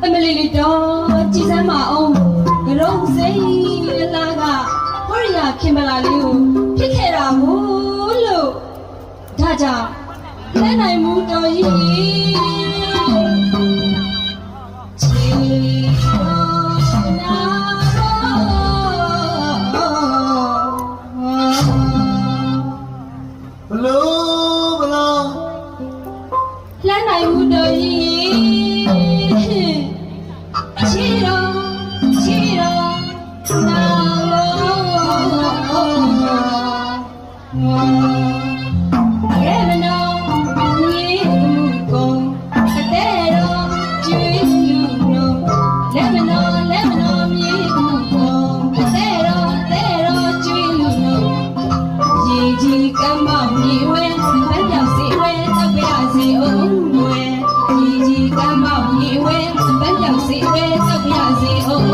အမလီလီတော့ကြည်စမ်းမအောင်ရုံးစိမ့်လာကဟောရခင်မလာလေးကိုဖြစ်ခဲ့တာမို့လို့ဒါကြောင့်လဲနိုင်မှုတော်ကြီးချီနာဘလို့ဘလို့လဲနိုင်မှုတော်ကြီးချီတော်နာရဲမနောမြေမှုကုန်အတဲ့တော်ကျွေးလူလုံးလဲမနောမြေမှုကုန်အတဲ့တော်ကျွေးလူလုံးရေကြီးကမ်းမောက်မြေဝဲဘက်ပြောက်စီဝဲတောက်ပြရစီအောင်ဝဲရေကြီးကမ်းမောက်မြေဝဲဘက်ပြောက်စီဝဲတောက်ပြရစီအောင်